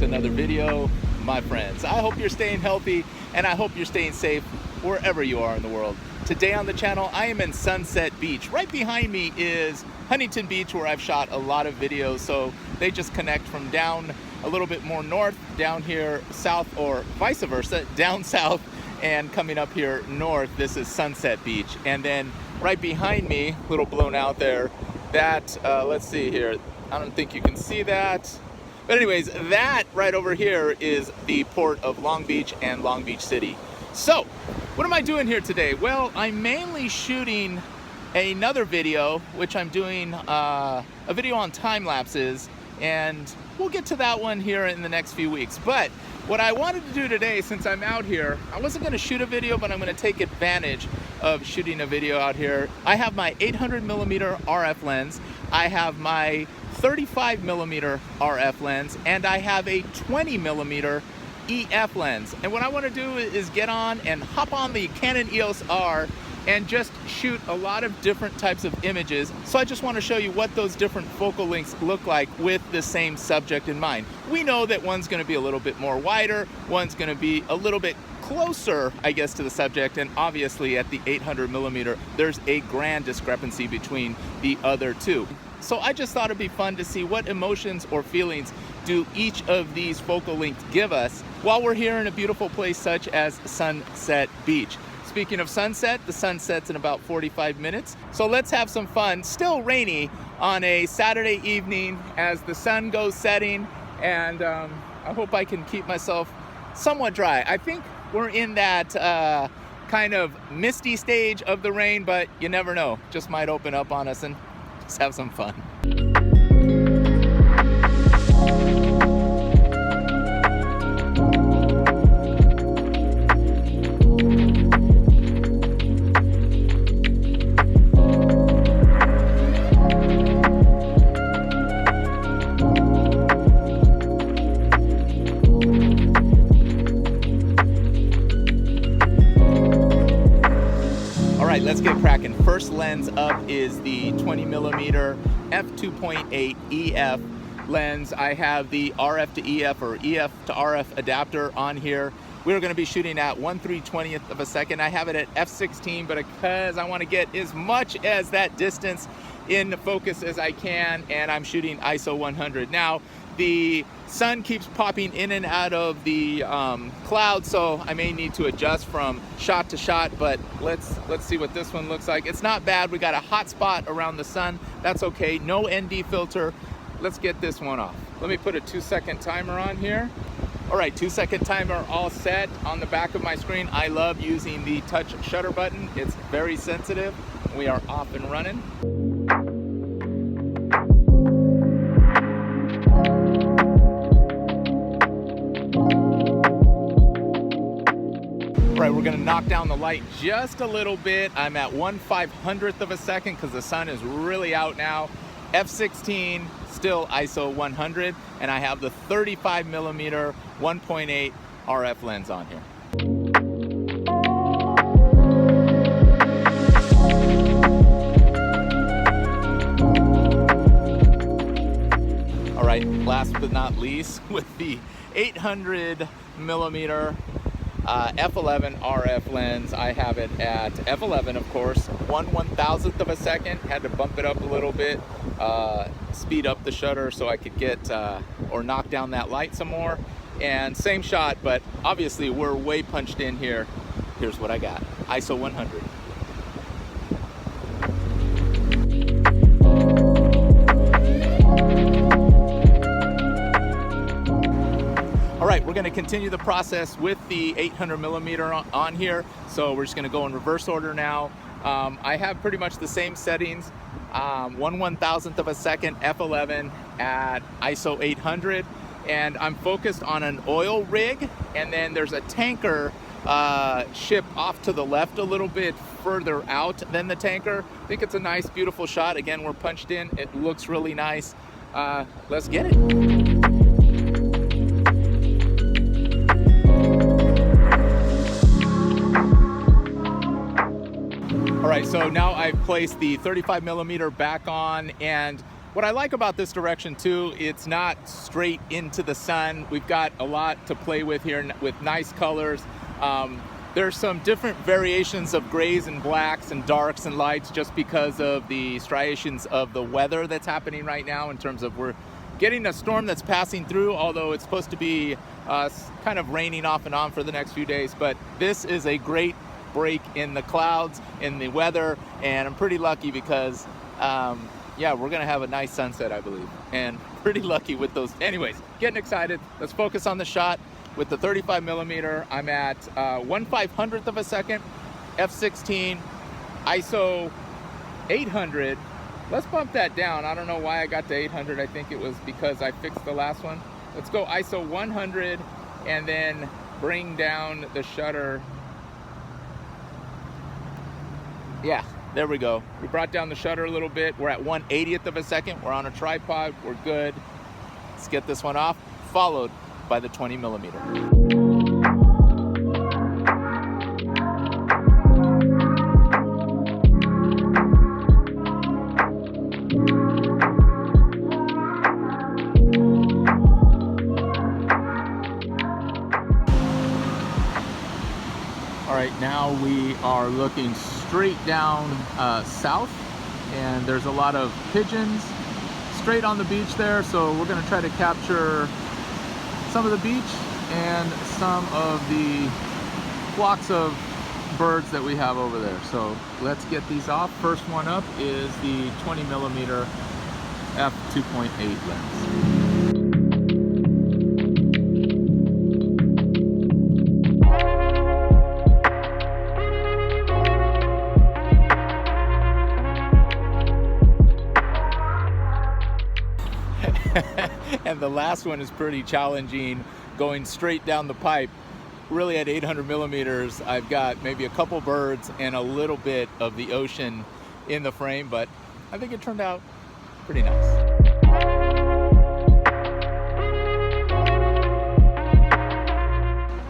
another video, my friends. I hope you're staying healthy and I hope you're staying safe wherever you are in the world. Today on the channel, I am in Sunset Beach. Right behind me is Huntington Beach, where I've shot a lot of videos, so they just connect from down a little bit more north, down here south, or vice versa, down south and coming up here north. This is Sunset Beach. And then right behind me, a little blown out there, that, let's see here, I don't think you can see that. But anyways, that right over here is the port of Long Beach and Long Beach City. So, what am I doing here today? Well, I'm mainly shooting another video, which I'm doing a video on time lapses, and we'll get to that one here in the next few weeks. But what I wanted to do today, since I'm out here, I wasn't going to shoot a video, but I'm going to take advantage of shooting a video out here. I have my 800mm RF lens, I have my 35mm RF lens, and I have a 20mm EF lens. And what I want to do is get on and hop on the Canon EOS R and just shoot a lot of different types of images. So I just want to show you what those different focal lengths look like with the same subject in mind. We know that one's going to be a little bit more wider, one's going to be a little bit closer, I guess, to the subject, and obviously at the 800mm, there's a grand discrepancy between the other two. So I just thought it'd be fun to see what emotions or feelings do each of these focal lengths give us while we're here in a beautiful place such as Sunset Beach. Speaking of sunset, the sun sets in about 45 minutes. So let's have some fun, still rainy, on a Saturday evening as the sun goes setting, and I hope I can keep myself somewhat dry. I think we're in that kind of misty stage of the rain, but you never know. Just might open up on us, and just have some fun. Let's get cracking. First lens up is the 20mm f2.8 EF lens. I have the RF to EF or EF to RF adapter on here. We're going to be shooting at 1/320th of a second. I have it at f16, but because I want to get as much as that distance in focus as I can, and I'm shooting ISO 100. Now, the sun keeps popping in and out of the clouds, so I may need to adjust from shot to shot, but let's see what this one looks like. It's not bad. We got a hot spot around the sun. That's okay. No ND filter. Let's get this one off. Let me put a 2-second timer on here. All right, 2-second timer all set on the back of my screen. I love using the touch shutter button. It's very sensitive. We are off and running. All right, we're gonna knock down the light just a little bit. I'm at 1/500th of a second because the sun is really out now. F16, still ISO 100, and I have the 35mm 1.8 RF lens on here. All right, last but not least, with the 800mm f11 RF lens, I have it at f11, of course, 1/1000th of a second. Had to bump it up a little bit, speed up the shutter so I could get or knock down that light some more. And same shot, but obviously we're way punched in here. Here's what I got: ISO 100. All right, we're going to continue the process with the 800mm on here. So we're just going to go in reverse order now. I have pretty much the same settings. 1/1000th of a second, f11 at ISO 800. And I'm focused on an oil rig. And then there's a tanker ship off to the left a little bit further out than the tanker. I think it's a nice, beautiful shot. Again, we're punched in. It looks really nice. Let's get it. All right, so now I've placed the 35mm back on, and What I like about this direction too, it's not straight into the sun. We've got a lot to play with here with nice colors. There's some different variations of grays and blacks and darks and lights just because of the striations of the weather that's happening right now, in terms of we're getting a storm that's passing through, although it's supposed to be kind of raining off and on for the next few days. But this is a great break in the clouds, in the weather, and I'm pretty lucky because yeah, we're gonna have a nice sunset, I believe, and pretty lucky with those. Anyways, getting excited. Let's focus on the shot. With the 35mm, I'm at 1/500th of a second, f/16, ISO 800. Let's bump that down. I don't know why I got to 800. I think it was because I fixed the last one. Let's go ISO 100 and then bring down the shutter. Yeah, there we go. We brought down the shutter a little bit. We're at 1/80th of a second. We're on a tripod. We're good. Let's get this one off, followed by the 20mm. All right, now we are looking straight down south, and there's a lot of pigeons straight on the beach there, so we're going to try to capture some of the beach and some of the flocks of birds that we have over there. So let's get these off. First one up is the 20mm f2.8 lens. And the last one is pretty challenging, going straight down the pipe. Really at 800mm, I've got maybe a couple birds and a little bit of the ocean in the frame, but I think it turned out pretty nice.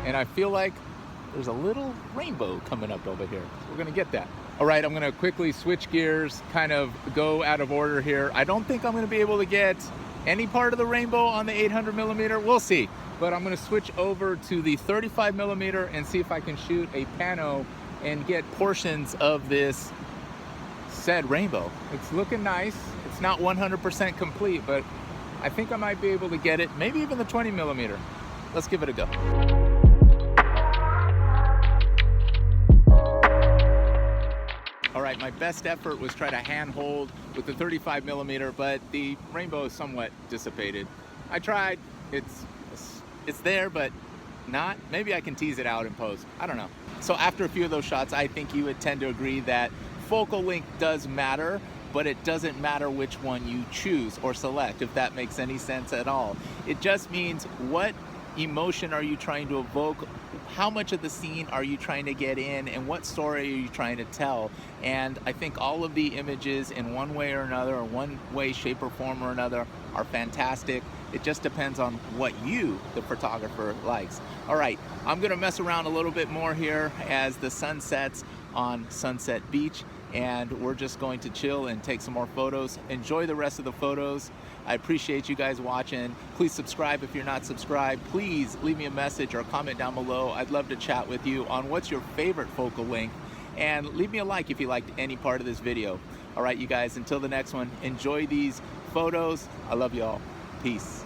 And I feel like there's a little rainbow coming up over here. So we're gonna get that. All right, I'm gonna quickly switch gears, kind of go out of order here. I don't think I'm gonna be able to get any part of the rainbow on the 800mm, we'll see. But I'm gonna switch over to the 35mm and see if I can shoot a pano and get portions of this said rainbow. It's looking nice. It's not 100% complete, but I think I might be able to get it, maybe even the 20mm. Let's give it a go. All right, my best effort was try to handhold with the 35mm, but the rainbow is somewhat dissipated. I tried, it's there, but not. Maybe I can tease it out in post, I don't know. So after a few of those shots, I think you would tend to agree that focal length does matter, but it doesn't matter which one you choose or select, if that makes any sense at all. It just means what emotion are you trying to evoke, how much of the scene are you trying to get in, and what story are you trying to tell. And I think all of the images in one way or another, or one way, shape or form or another, are fantastic. It just depends on what you, the photographer, likes. All right, I'm gonna mess around a little bit more here as the sun sets on Sunset Beach, and we're just going to chill and take some more photos. Enjoy the rest of the photos. I appreciate you guys watching. Please subscribe if you're not subscribed. Please leave me a message or a comment down below. I'd love to chat with you on what's your favorite focal length, and leave me a like if you liked any part of this video. All right, you guys, until the next one, enjoy these photos. I love you all. Peace.